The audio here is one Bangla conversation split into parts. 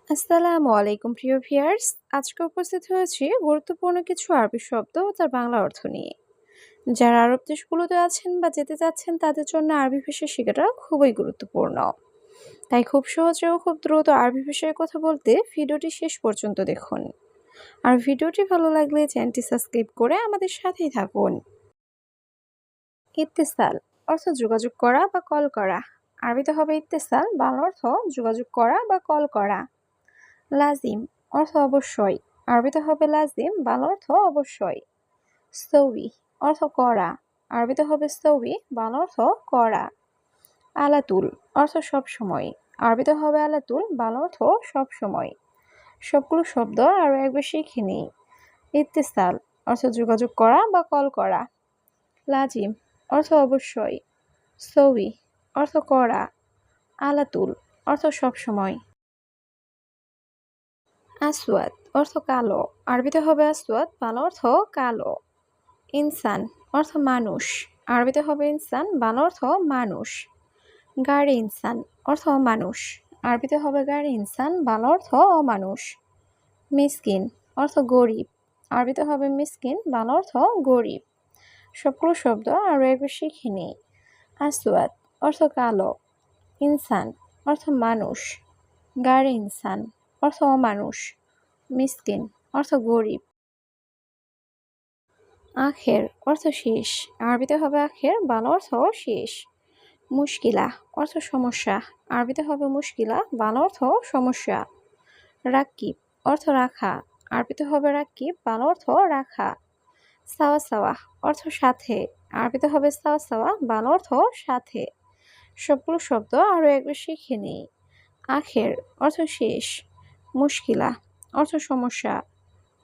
আসসালামু আলাইকুম প্রিয় ভিউয়ার্স। আজকে উপস্থিত হয়েছি গুরুত্বপূর্ণ কিছু আরবি শব্দ ও তার বাংলা অর্থ নিয়ে। যারা আরব দেশগুলোতে আছেন বা যেতে চাচ্ছেন তাদের জন্য আরবি ভাষা শেখাটা খুবই গুরুত্বপূর্ণ। তাই খুব সহজে ও খুব দ্রুত আরবি ভাষায় কথা বলতে ভিডিওটি শেষ পর্যন্ত দেখুন। আর ভিডিওটি ভালো লাগলে চ্যানেলটি সাবস্ক্রাইব করে আমাদের সাথেই থাকুন। ইত্তেসাল অর্থ যোগাযোগ করা বা কল করা। আরবিতে হবে ইত্তেসাল, বাংলা অর্থ যোগাযোগ করা বা কল করা। লাজিম অর্থ অবশ্যই। আরবিতে হবে লাজিম, বাংলা অর্থ অবশ্যই। সৌই অর্থ করা। আরবিতে হবে সৌই, বাংলা অর্থ করা। আলাতুল অর্থ সবসময়। আরবিতে হবে আলাতুল, বাংলা অর্থ সবসময়। সবগুলো শব্দ আরও একবার শিখে নিই। ইত্তেসাল অর্থ যোগাযোগ করা বা কল করা। লাজিম অর্থ অবশ্যই। সৌই অর্থ করা। আলাতুল অর্থ সবসময়। আসওয়াদ অর্থ কালো। আরবিতে হবে আসওয়াদ, বাংলা অর্থ কালো। ইনসান অর্থ মানুষ। আরবিতে হবে ইনসান, বাংলা অর্থ মানুষ। গাড়ি ইনসান অর্থ অমানুষ। আরবিতে হবে গাড়ি ইনসান, বাংলা অর্থ অমানুষ। মিসকিন অর্থ গরিব। আরবিতে হবে মিসকিন, বাংলা অর্থ গরিব। সবগুলো শব্দ আরও একবার শিখে নিই। আসওয়াদ অর্থ কালো। ইনসান অর্থ মানুষ। গাড়ি ইনসান অর্থ অমানুষ। মিসকিন অর্থ গরিব। আখের অর্থ শেষ। আরবিতে হবে আখের, বাংলা অর্থ শেষ। মুশকিলা অর্থ সমস্যা। আরবিতে হবে মুশকিলা, বাংলা অর্থ সমস্যা। রাকিব অর্থ রাখা। আরবিতে হবে রাকিব, বাংলা অর্থ রাখা। সাওয়া সাওয়া অর্থ সাথে। আরবিতে হবে সাওয়া সাওয়া, বাংলা অর্থ সাথে। সবগুলো শব্দ আরও একবার শিখে নিই। আখের অর্থ শেষ। মুশকিলা অর্থ সমস্যা।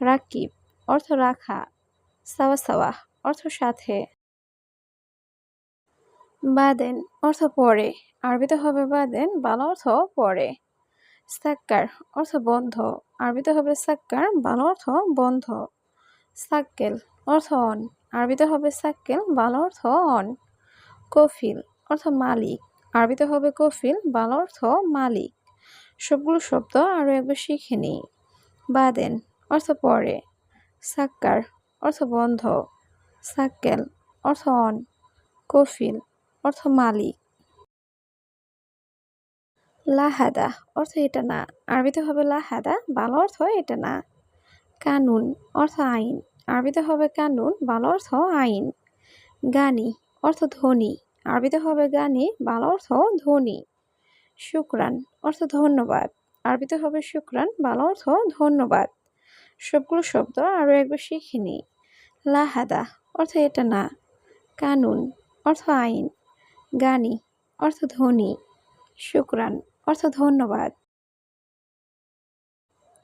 রাকিব অর্থ রাখা। সাওয়া সাওয়া অর্থ সাথে। বাদেন অর্থ পরে। আরবিতে হবে বাদেন, বাংলা অর্থ পরে। সাক্কার অর্থ বন্ধ। আরবিতে হবে সাক্কার, বাংলা অর্থ বন্ধ। সাক্কেল অর্থ অন। আরবিতে হবে সাক্কেল, বাংলা অর্থ অন। কফিল অর্থ মালিক। আরবিতে হবে কফিল, বাংলা অর্থ মালিক। সবগুলো শব্দ আরও একবার শিখে নিই। বাদেন অর্থ পরে। সাক্কার অর্থ বন্ধ। সাক্কেল অর্থ অন। কফিল অর্থ মালিক। লাহাদা অর্থ এটা না। আরবিতে হবে লাহাদা, বাংলা অর্থ এটা না। কানুন অর্থ আইন। আরবিতে হবে কানুন, বাংলা অর্থ আইন। গানি অর্থ ধনী। আরবিতে হবে গানি, বাংলা অর্থ ধনী। শুকরান অর্থ ধন্যবাদ। আরবিতে হবে শুকরান, বাংলা অর্থ ধন্যবাদ। সবগুলো শব্দ আরও একবার শিখে নিই। লাহাদা অর্থ এটা না। কানুন অর্থ আইন। গানি অর্থ ধনী। শুকরান অর্থ ধন্যবাদ।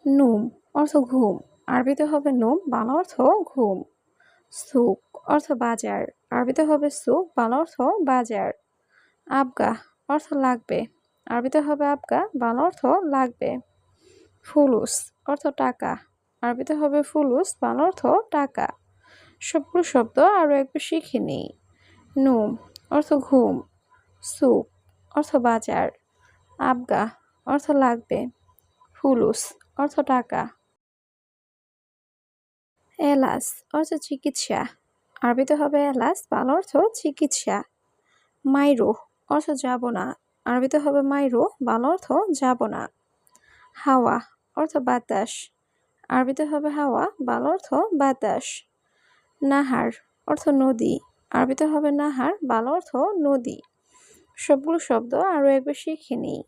নুম অর্থ ঘুম। আরবিতে হবে নুম, বাংলা অর্থ ঘুম। সুক অর্থ বাজার। আরবিতে হবে সুক, বাংলা অর্থ বাজার। আবগা অর্থ লাগবে। আরবিতে হবে আবগা, বাংলা অর্থ লাগবে। ফুলুস অর্থ টাকা। আরবিতে হবে ফুলুস, বাংলা অর্থ টাকা। সবগুলো শব্দ আরও একবার শিখে নিই। নুম অর্থ ঘুম। সুক অর্থ বাজার। আবগা অর্থ লাগবে। ফুলুস অর্থ টাকা। এলাস অর্থ চিকিৎসা। আরবিতে হবে এলাস, বাংলা অর্থ চিকিৎসা। মাইরো অর্থ যাব না। আরবিতে হবে মাইরো, বাংলা অর্থ যাব না। হাওয়া অর্থ বাতাস। আরবিতে হবে হাওয়া, বাংলা অর্থ বাতাস। নাহার অর্থ নদী। আরবিতে হবে নাহার, বাংলা অর্থ নদী। সবগুলো শব্দ আরও একবার শিখে নিই।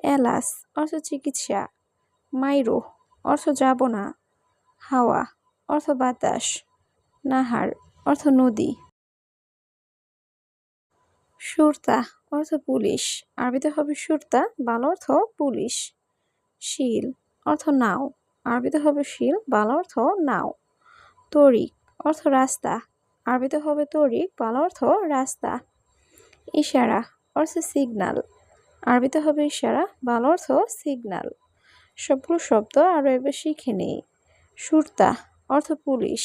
এলাস অর্থ চিকিৎসা। মাইরো অর্থ যাব না। হাওয়া অর্থ বাতাস। নাহার অর্থ নদী। সুরতা অর্থ পুলিশ। আরবিতে হবে সুরতা, বাংলা অর্থ পুলিশ। শিল অর্থ নাও। আরবিতে হবে শিল, বাংলা অর্থ নাও। তরিক অর্থ রাস্তা। আরবিতে হবে তরিক, বাংলা অর্থ রাস্তা। ইশারা অর্থ সিগনাল। আরবিতে হবে ইশারা, বাংলা অর্থ সিগনাল। সবগুলো শব্দ আরও একবার শিখে নিই। সুরতা অর্থ পুলিশ।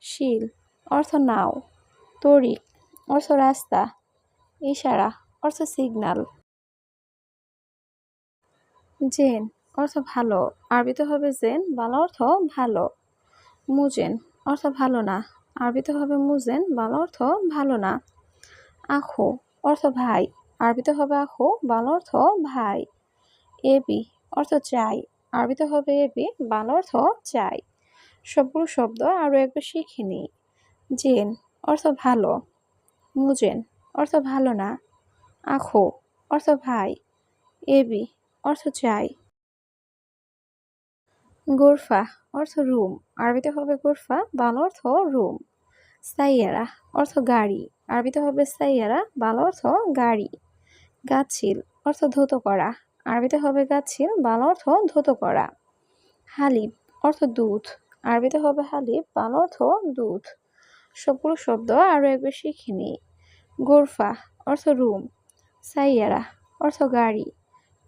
শিল অর্থ নাও। তরিক অর্থ রাস্তা। ইশারা অর্থ সিগনাল। জেন অর্থ ভালো, আরবিতে হবে জেন, বাংলা অর্থ ভালো। মুজেন অর্থ ভালো না, আরবিতে হবে মুজেন, বাংলা অর্থ ভালো না। আখো অর্থ ভাই, আরবিতে হবে আখো, বাংলা অর্থ ভাই। এবি অর্থ চাই, আরবিতে হবে এবি, বাংলা অর্থ চাই। সবগুলো শব্দ আরও একবার শিখে নিই। জেন অর্থ ভালো, মুজেন অর্থ ভালো না, আখো অর্থ ভাই, এবি অর্থ চাই। গোরফা অর্থ রুম, আরবিতে হবে গোরফা, বাংলা অর্থ রুম। সাইয়ারা অর্থ গাড়ি, আরবিতে হবে সাইয়ারা, বাংলা অর্থ গাড়ি। গাছিল অর্থ ধৌত করা, আরবিতে হবে গাছিল, বাংলা অর্থ ধৌত করা। হালিব অর্থ দুধ, আরবিতে হবে হালিব, বাংলা অর্থ দুধ। সবগুলো শব্দ আরও একবার শিখে নিই। গোরফা অর্থ রুম, সাইয়ারা অর্থ গাড়ি,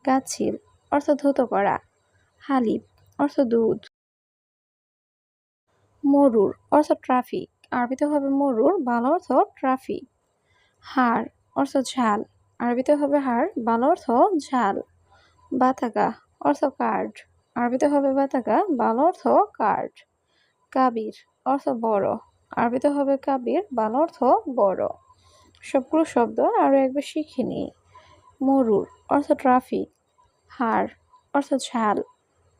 গাছিল অর্থ ধৌত করা, হালিব অর্থ দুধ। মরুর অর্থ ট্রাফিক, আরবিতে হবে মরুর, বাংলা অর্থ ট্রাফিক। হাড় অর্থ ঝাল, আরবিতে হবে হাড়, বাংলা অর্থ ঝাল। বাতাকা অর্থ কার্ড, আরবিতে হবে বাতাকা, বাংলা অর্থ কার্ড। কাবির অর্থ বড়, আরবিতে হবে কাবির, বাংলা অর্থ বড়। সবগুলো শব্দ আরও একবার শিখে নিই। মরুর অর্থ ট্রাফিক, হাড় অর্থ ঝাল,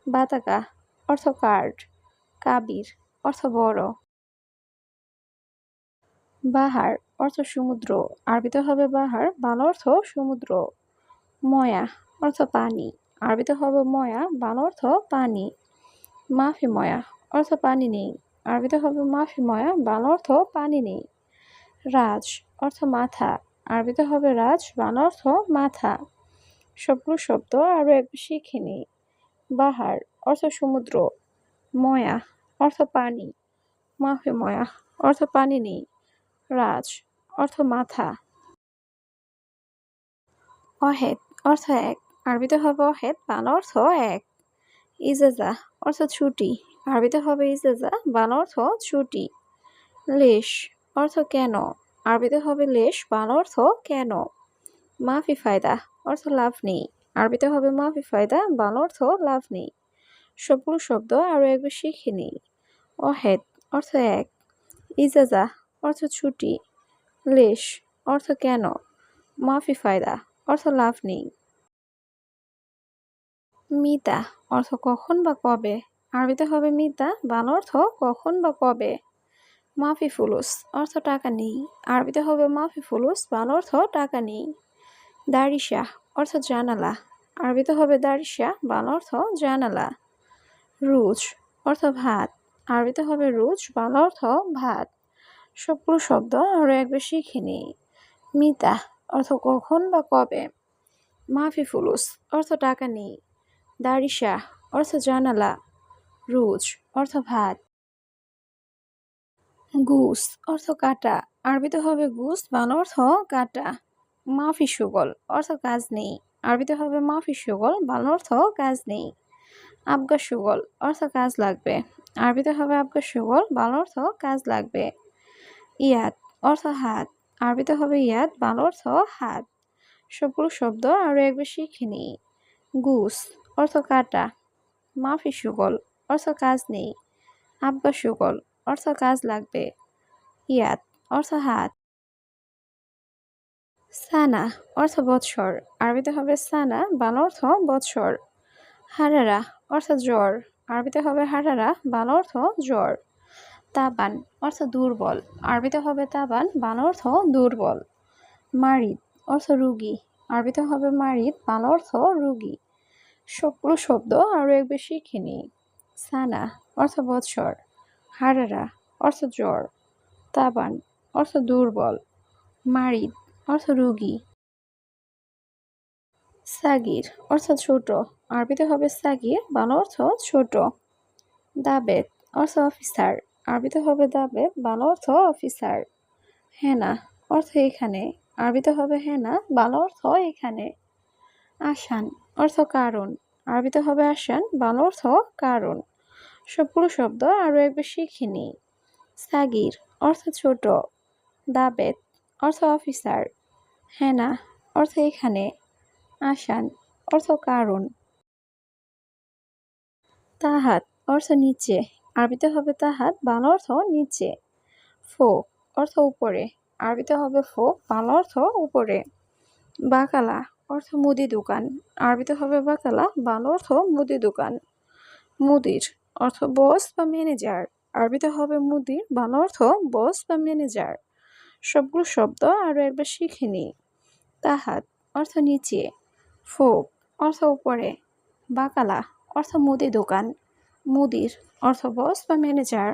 বাতাকা অর্থ কার্ড, কাবির অর্থ বড়। বাহার অর্থ সমুদ্র, আরবিতে হবে বাহার, বাংলা অর্থ সমুদ্র। ময়া অর্থ পানি, আরবিতে হবে ময়া, বাংলা অর্থ পানি। মাফি ময়া অর্থ পানি নেই, আরবিতে হবে মাফি ময়া, বাংলা অর্থ পানি নেই। রাজ অর্থ মাথা, আরবিতে হবে রাজ, বাংলা অর্থ মাথা। সবগুলো শব্দ আরও একবার শিখে নিই। বাহার অর্থ সমুদ্র, ময়া অর্থ পানি, মাফি ময়া অর্থ পানি নেই, রাজ অর্থ মাথা। অহেদ অর্থ এক, আরবিতে হবে অহেদ, বাংলা অর্থ এক। ইজাজা অর্থ ছুটি, আরবিতে হবে ইজাজা, বাংলা অর্থ ছুটি। লেশ অর্থ কেন, আরবিতে হবে লেশ, বাংলা অর্থ কেন। মাফি ফায়দা অর্থ লাভ নেই, আরবিতে হবে মাফি ফায়দা, বাংলা অর্থ লাভ নেই। সবগুলো শব্দ আরও একবার শিখে নিই। অহেদ অর্থ এক, ইজাজা অর্থ ছুটি, লেশ অর্থ কেন, মাফি ফায়দা অর্থ লাভ নেই। মিতা অর্থ কখন বা কবে, আরবিতে হবে মিতা, বাংলা অর্থ কখন বা কবে। মাফি ফুলুস অর্থ টাকা নেই, আরবিতে হবে মাফি ফুলুস, বাংলা অর্থ টাকা নেই। দারিশা অর্থ জানালা, আরবিতে হবে দারিশা, বাংলা অর্থ জানালা। রুজ অর্থ ভাত, আরবিতে হবে রুজ, বাংলা অর্থ ভাত। সবগুলো শব্দ আরও একবার শিখে নিই। মিতা অর্থ কখন বা কবে, মাফি ফুলুস অর্থ টাকা নেই, দারিশা অর্থ জানালা, রুজ অর্থ ভাত। গুস অর্থ কাটা, আরবিতে হবে গুস, বাংলা অর্থ কাটা। মাফি সুগল অর্থ কাজ নেই, আরবিতে হবে মাফি সুগল, বাংলা অর্থ কাজ নেই। আবগা সুগল অর্থ কাজ লাগবে, আরবিতে হবে আবগা সুগল, বাংলা অর্থ কাজ লাগবে। ইয়াদ অর্থ হাত, আরবিতে হবে ইয়াদ, বাংলা অর্থ হাত। সবগুলো শব্দ আরও একবার শিখে নিই। গুস অর্থ কাটা, মাফি সুগল অর্থ কাজ নেই, আবগা সুগল অর্থ কাজ লাগবে, ইয়াদ অর্থ হাত। সানা অর্থ বৎসর, আরবিতে হবে সানা, বাংলা অর্থ বৎসর। হারারা অর্থ জ্বর, আরবিতে হবে হারারা, বাংলা অর্থ জ্বর। তাবান অর্থ দুর্বল, আরবিতে হবে তাবান, বাংলা অর্থ দুর্বল। মারিদ অর্থ রুগী, আরবিতে হবে মারিদ, বাংলা অর্থ রুগী। সবগুলো শব্দ আরও একবার শিখে নিই। সানা অর্থ বৎসর, হারারা অর্থ জ্বর, তাবান অর্থ দুর্বল, মারিদ অর্থ রুগী। সাগির অর্থ ছোট, আরবিতে হবে সাগির, বাংলা অর্থ ছোট। দাবেদ অর্থ অফিসার, আরবিতে হবে দাবেদ, বাংলা অর্থ অফিসার। হেনা অর্থ এখানে, আরবিতে হবে হেনা, বাংলা অর্থ এখানে। আসান অর্থ কারণ, আরবিতে হবে আসান, বাংলা অর্থ কারণ। সবগুলো শব্দ আরও একবার শিখে নিই। সাগির অর্থ ছোট, দাবেদ অর্থ অফিসার, হেনা অর্থ এখানে, আসান অর্থ কারণ। তাহাত অর্থ নিচে, আরবিতে হবে তাহাত, বাংলা অর্থ নিচে। ফোক অর্থ উপরে, আরবিতে হবে ফোক, বাংলা অর্থ উপরে। বাকালা অর্থ মুদি দোকান, আরবিতে হবে বাকালা, বাংলা অর্থ মুদি দোকান। মুদির অর্থ বস বা ম্যানেজার, আরবিতে হবে মুদির, বাংলা অর্থ বস বা ম্যানেজার। সবগুলো শব্দ আরও একবার শিখে নিই। তাহাত অর্থ নিচে, ফোক অর্থ উপরে, বাকালা অর্থ মুদি দোকান, মুদির অর্থ বস বা ম্যানেজার।